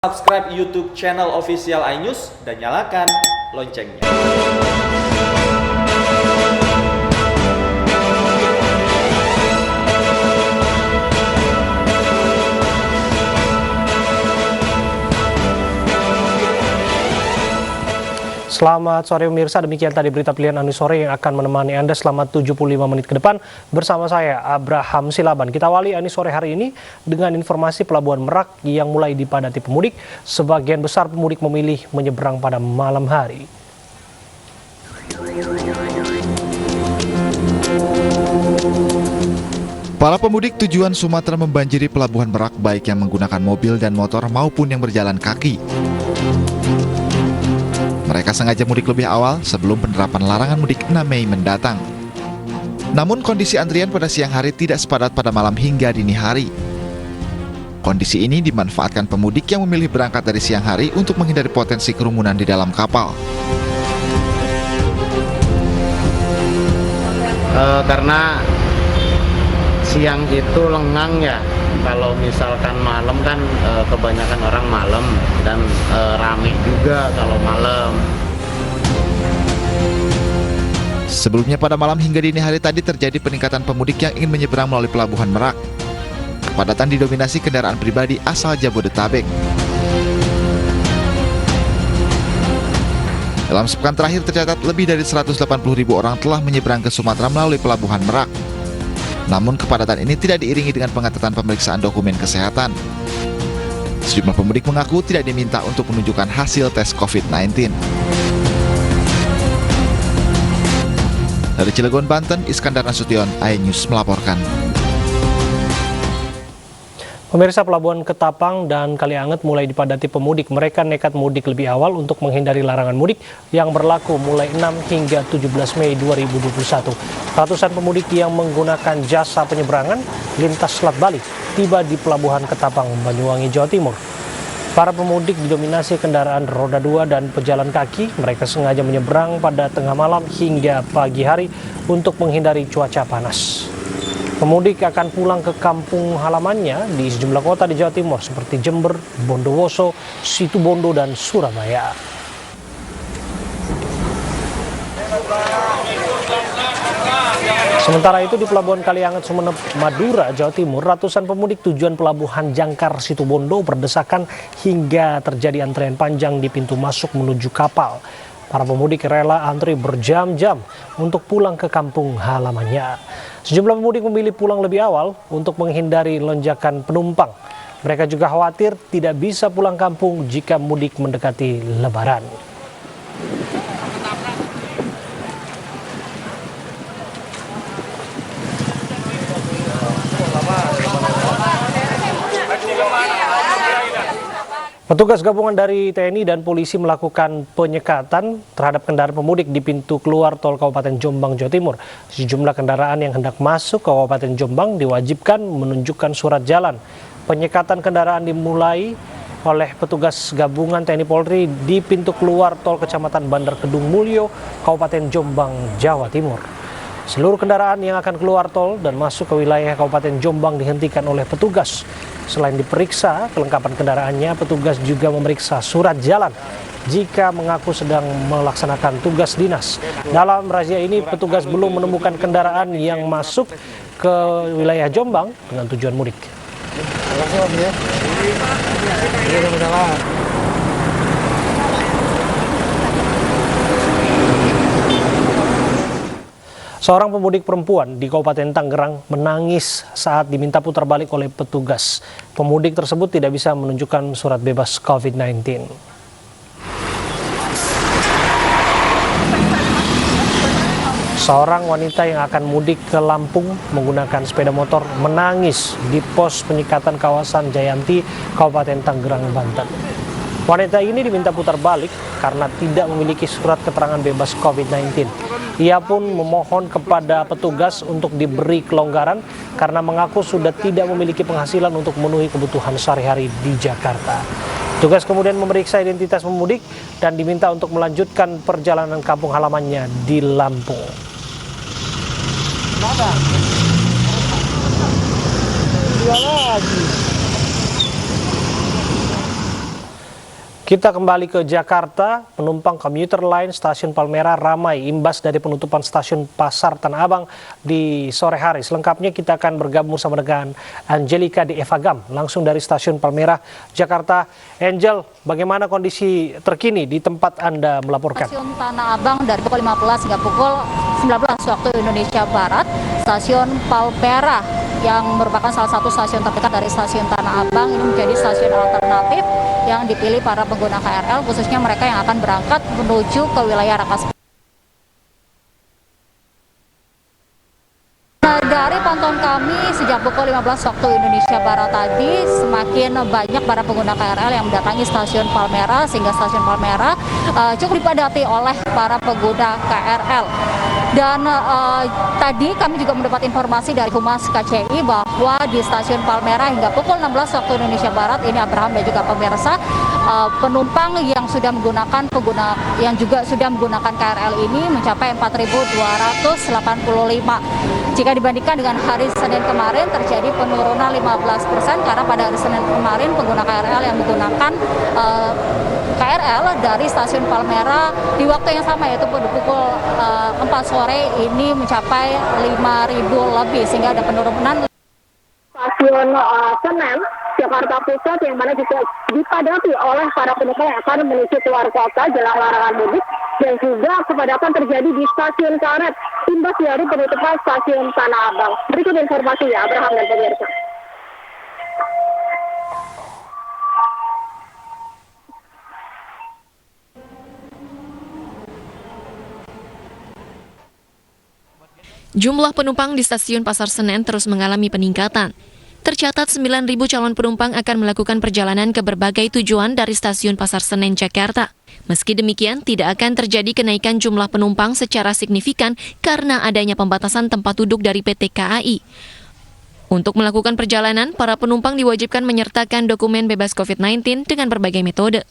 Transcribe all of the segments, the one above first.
Subscribe YouTube channel official iNews dan nyalakan loncengnya. Selamat sore pemirsa, demikian tadi berita pilihan iNews sore yang akan menemani Anda selama 75 menit ke depan bersama saya Abraham Silaban. Kita awali iNews sore hari ini dengan informasi Pelabuhan Merak yang mulai dipadati pemudik. Sebagian besar pemudik memilih menyeberang pada malam hari. Para pemudik tujuan Sumatera membanjiri Pelabuhan Merak baik yang menggunakan mobil dan motor maupun yang berjalan kaki. Mereka sengaja mudik lebih awal sebelum penerapan larangan mudik 6 Mei mendatang. Namun kondisi antrian pada siang hari tidak sepadat pada malam hingga dini hari. Kondisi ini dimanfaatkan pemudik yang memilih berangkat dari siang hari untuk menghindari potensi kerumunan di dalam kapal. Karena siang itu lengang ya, kalau misalkan malam kan kebanyakan orang malam dan rame juga kalau malam. Sebelumnya pada malam hingga dini hari tadi terjadi peningkatan pemudik yang ingin menyeberang melalui Pelabuhan Merak. Kepadatan didominasi kendaraan pribadi asal Jabodetabek. Dalam sepekan terakhir tercatat lebih dari 180.000 orang telah menyeberang ke Sumatera melalui Pelabuhan Merak. Namun kepadatan ini tidak diiringi dengan pengetatan pemeriksaan dokumen kesehatan. Sejumlah pemudik mengaku tidak diminta untuk menunjukkan hasil tes COVID-19. Dari Cilegon, Banten, Iskandar Nasution, iNews melaporkan. Pemirsa, Pelabuhan Ketapang dan Kalianget mulai dipadati pemudik. Mereka nekat mudik lebih awal untuk menghindari larangan mudik yang berlaku mulai 6 hingga 17 Mei 2021. Ratusan pemudik yang menggunakan jasa penyeberangan lintas Selat Bali tiba di Pelabuhan Ketapang, Banyuwangi, Jawa Timur. Para pemudik didominasi kendaraan roda 2 dan pejalan kaki. Mereka sengaja menyeberang pada tengah malam hingga pagi hari untuk menghindari cuaca panas. Pemudik akan pulang ke kampung halamannya di sejumlah kota di Jawa Timur seperti Jember, Bondowoso, Situbondo, dan Surabaya. Sementara itu di Pelabuhan Kalianget, Sumeneb, Madura, Jawa Timur, ratusan pemudik tujuan Pelabuhan Jangkar, Situbondo berdesakan hingga terjadi antrean panjang di pintu masuk menuju kapal. Para pemudik rela antri berjam-jam untuk pulang ke kampung halamannya. Sejumlah pemudik memilih pulang lebih awal untuk menghindari lonjakan penumpang. Mereka juga khawatir tidak bisa pulang kampung jika mudik mendekati Lebaran. Petugas gabungan dari TNI dan polisi melakukan penyekatan terhadap kendaraan pemudik di pintu keluar tol Kabupaten Jombang, Jawa Timur. Sejumlah kendaraan yang hendak masuk ke Kabupaten Jombang diwajibkan menunjukkan surat jalan. Penyekatan kendaraan dimulai oleh petugas gabungan TNI Polri di pintu keluar tol Kecamatan Bandar Kedung Mulyo, Kabupaten Jombang, Jawa Timur. Seluruh kendaraan yang akan keluar tol dan masuk ke wilayah Kabupaten Jombang dihentikan oleh petugas. Selain diperiksa kelengkapan kendaraannya, petugas juga memeriksa surat jalan jika mengaku sedang melaksanakan tugas dinas. Dalam razia ini, petugas belum menemukan kendaraan yang masuk ke wilayah Jombang dengan tujuan mudik. Seorang pemudik perempuan di Kabupaten Tangerang menangis saat diminta putar balik oleh petugas. Pemudik tersebut tidak bisa menunjukkan surat bebas COVID-19. Seorang wanita yang akan mudik ke Lampung menggunakan sepeda motor menangis di pos penyekatan kawasan Jayanti, Kabupaten Tangerang, Banten. Wanita ini diminta putar balik karena tidak memiliki surat keterangan bebas COVID-19. Ia pun memohon kepada petugas untuk diberi kelonggaran karena mengaku sudah tidak memiliki penghasilan untuk memenuhi kebutuhan sehari-hari di Jakarta. Petugas kemudian memeriksa identitas pemudik dan diminta untuk melanjutkan perjalanan kampung halamannya di Lampung. Kita kembali ke Jakarta, penumpang komuter lain stasiun Palmerah ramai imbas dari penutupan stasiun Pasar Tanah Abang di sore hari. Selengkapnya kita akan bergabung sama dengan Angelika di Evagam, langsung dari stasiun Palmerah, Jakarta. Angel, bagaimana kondisi terkini di tempat Anda melaporkan? Stasiun Tanah Abang dari pukul 15 hingga pukul 19 waktu Indonesia Barat, stasiun Palmerah yang merupakan salah satu stasiun terdekat dari stasiun Tanah Abang ini menjadi stasiun alternatif yang dipilih para pengguna KRL, khususnya mereka yang akan berangkat menuju ke wilayah Rangkas. Dari pantauan kami sejak pukul 15 waktu Indonesia Barat tadi, semakin banyak para pengguna KRL yang mendatangi stasiun Palmerah, sehingga stasiun Palmerah cukup dipadati oleh para pengguna KRL. Dan tadi kami juga mendapat informasi dari Humas KCI bahwa di stasiun Palmerah hingga pukul 16 waktu Indonesia Barat, ini Abraham dan juga pemirsa, penumpang yang juga sudah menggunakan KRL ini mencapai 4.285. Jika dibandingkan dengan hari Senin kemarin terjadi penurunan 15% karena pada hari Senin kemarin pengguna KRL yang menggunakan KRL dari stasiun Palmerah di waktu yang sama, yaitu pada pukul 4 sore ini mencapai 5.000 lebih, sehingga ada penurunan. Stasiun Senen, Jakarta Pusat, yang mana juga dipadati oleh para penumpang yang akan menuju keluar kota jelang larangan mudik, dan juga kepadatan terjadi di stasiun Karet imbas dari penutupan stasiun Tanah Abang. Berikut informasinya, Abraham dan pemirsa. Jumlah penumpang di stasiun Pasar Senen terus mengalami peningkatan. Tercatat 9.000 calon penumpang akan melakukan perjalanan ke berbagai tujuan dari stasiun Pasar Senen, Jakarta. Meski demikian, tidak akan terjadi kenaikan jumlah penumpang secara signifikan karena adanya pembatasan tempat duduk dari PT KAI. Untuk melakukan perjalanan, para penumpang diwajibkan menyertakan dokumen bebas COVID-19 dengan berbagai metode.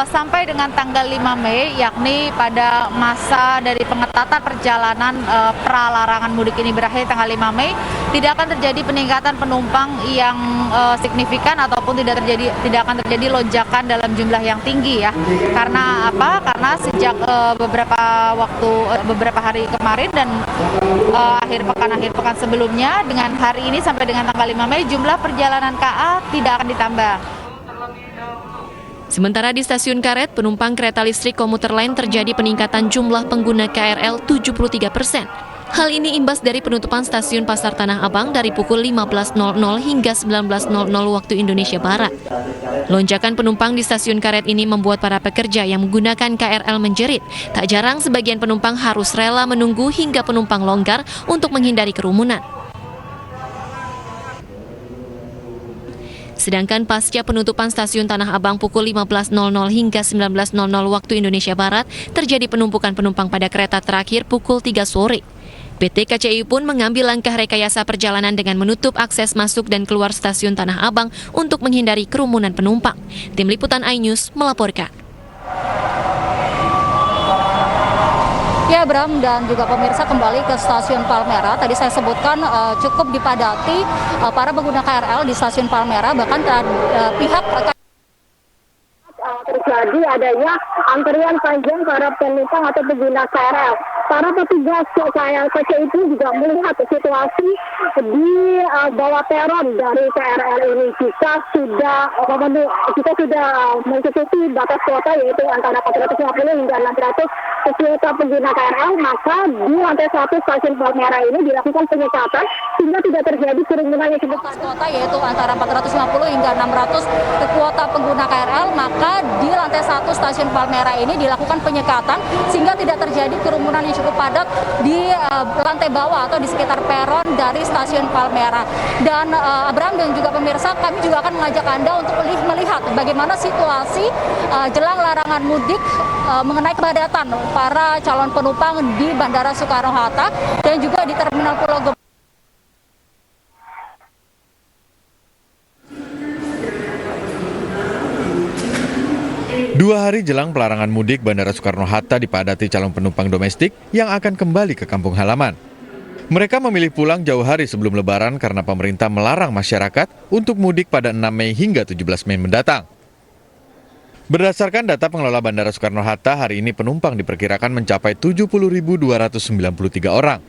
Sampai dengan tanggal 5 Mei, yakni pada masa dari pengetatan perjalanan pralarangan mudik ini berakhir tanggal 5 Mei, tidak akan terjadi peningkatan penumpang yang signifikan ataupun tidak akan terjadi lonjakan dalam jumlah yang tinggi ya. Karena apa? Karena sejak beberapa hari kemarin dan akhir pekan sebelumnya, dengan hari ini sampai dengan tanggal 5 Mei jumlah perjalanan KA tidak akan ditambah. Sementara di stasiun Karet, penumpang kereta listrik komuter lain terjadi peningkatan jumlah pengguna KRL 73%. Hal ini imbas dari penutupan stasiun Pasar Tanah Abang dari pukul 15.00 hingga 19.00 waktu Indonesia Barat. Lonjakan penumpang di stasiun Karet ini membuat para pekerja yang menggunakan KRL menjerit. Tak jarang sebagian penumpang harus rela menunggu hingga penumpang longgar untuk menghindari kerumunan. Sedangkan pasca penutupan stasiun Tanah Abang pukul 15.00 hingga 19.00 waktu Indonesia Barat, terjadi penumpukan penumpang pada kereta terakhir pukul 3 sore. PT KCI pun mengambil langkah rekayasa perjalanan dengan menutup akses masuk dan keluar stasiun Tanah Abang untuk menghindari kerumunan penumpang. Tim Liputan iNews melaporkan. Ya, Bram dan juga pemirsa, kembali ke stasiun Palmerah. Tadi saya sebutkan cukup dipadati para pengguna KRL di stasiun Palmerah, bahkan pihak terjadi adanya antrian panjang para penumpang atau pengguna KRL. Para petugas KCI itu juga melihat situasi di bawah peron dari KRL ini. Jika sudah mencukupi batas kuota, yaitu antara 450 hingga 600 kuota pengguna KRL, maka di lantai 1 stasiun Palmerah ini dilakukan penyekatan sehingga tidak terjadi kerumunan yang cukup kuota, yaitu antara 450 hingga 600 kuota pengguna KRL, maka di lantai 1 stasiun Palmerah ini dilakukan penyekatan sehingga tidak terjadi kerumunan yang cukup padat di lantai bawah atau di sekitar peron dari stasiun Palmerah. Dan Abraham dan juga pemirsa, kami juga akan mengajak Anda untuk melihat bagaimana situasi jelang larangan mudik mengenai kepadatan para calon penumpang di Bandara Soekarno-Hatta dan juga di Terminal Pulau Gebang. 2 hari jelang pelarangan mudik, Bandara Soekarno-Hatta dipadati calon penumpang domestik yang akan kembali ke kampung halaman. Mereka memilih pulang jauh hari sebelum Lebaran karena pemerintah melarang masyarakat untuk mudik pada 6 Mei hingga 17 Mei mendatang. Berdasarkan data pengelola Bandara Soekarno-Hatta, hari ini penumpang diperkirakan mencapai 70.293 orang.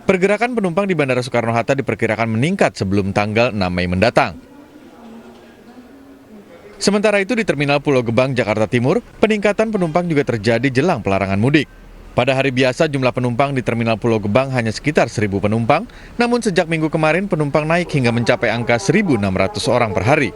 Pergerakan penumpang di Bandara Soekarno-Hatta diperkirakan meningkat sebelum tanggal 6 Mei mendatang. Sementara itu di Terminal Pulau Gebang, Jakarta Timur, peningkatan penumpang juga terjadi jelang pelarangan mudik. Pada hari biasa, jumlah penumpang di Terminal Pulau Gebang hanya sekitar 1.000 penumpang, namun sejak minggu kemarin penumpang naik hingga mencapai angka 1.600 orang per hari.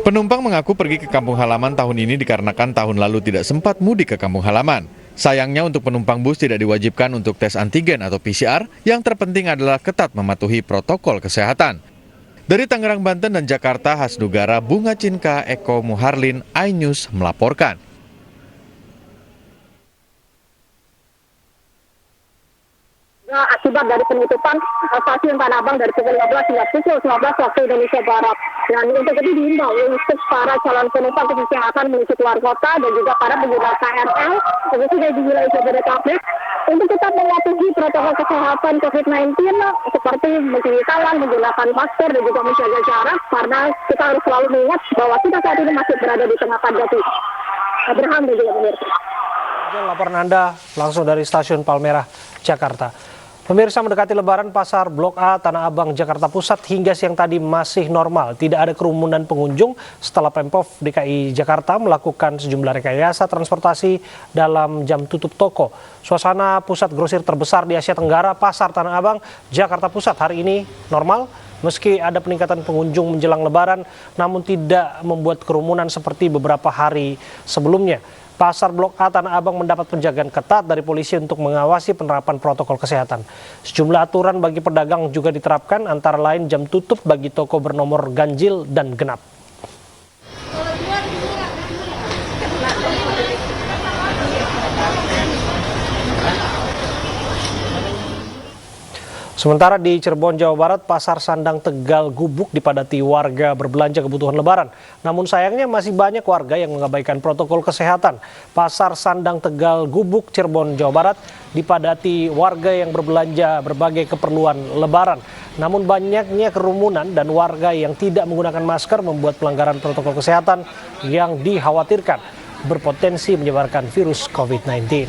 Penumpang mengaku pergi ke kampung halaman tahun ini dikarenakan tahun lalu tidak sempat mudik ke kampung halaman. Sayangnya untuk penumpang bus tidak diwajibkan untuk tes antigen atau PCR, yang terpenting adalah ketat mematuhi protokol kesehatan. Dari Tangerang, Banten dan Jakarta, Hasnugara Bunga Cinka, Eko Muharlin, iNews melaporkan. Akibat dari penutupan stasiun Tanah Abang dari pukul 15 hingga pukul 19 waktu Indonesia Barat. Dan untuk itu diimbau untuk para calon penumpang khususnya yang akan menuju keluar kota dan juga para pengguna KRL, khususnya di wilayah Jabodetabek, untuk tetap mematuhi protokol kesehatan COVID-19 seperti mencuci tangan, menggunakan masker dan juga menjaga jarak, karena kita harus selalu mengingat bahwa kita saat ini masih berada di tengah pandemi. Abraham dan juga pemirsa. Laporan Anda langsung dari Stasiun Palmerah, Jakarta. Pemirsa, mendekati Lebaran, pasar Blok A Tanah Abang, Jakarta Pusat hingga siang tadi masih normal. Tidak ada kerumunan pengunjung setelah Pemprov DKI Jakarta melakukan sejumlah rekayasa transportasi dalam jam tutup toko. Suasana pusat grosir terbesar di Asia Tenggara, Pasar Tanah Abang, Jakarta Pusat hari ini normal. Meski ada peningkatan pengunjung menjelang Lebaran, namun tidak membuat kerumunan seperti beberapa hari sebelumnya. Pasar Blok A Tanah Abang mendapat penjagaan ketat dari polisi untuk mengawasi penerapan protokol kesehatan. Sejumlah aturan bagi pedagang juga diterapkan, antara lain jam tutup bagi toko bernomor ganjil dan genap. Sementara di Cirebon, Jawa Barat, Pasar Sandang Tegal Gubuk dipadati warga berbelanja kebutuhan Lebaran. Namun sayangnya masih banyak warga yang mengabaikan protokol kesehatan. Pasar Sandang Tegal Gubuk, Cirebon, Jawa Barat dipadati warga yang berbelanja berbagai keperluan Lebaran. Namun banyaknya kerumunan dan warga yang tidak menggunakan masker membuat pelanggaran protokol kesehatan yang dikhawatirkan berpotensi menyebarkan virus COVID-19.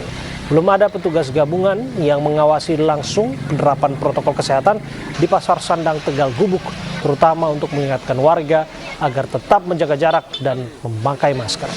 Belum ada petugas gabungan yang mengawasi langsung penerapan protokol kesehatan di Pasar Sandang Tegal Gubuk, terutama untuk mengingatkan warga agar tetap menjaga jarak dan memakai masker.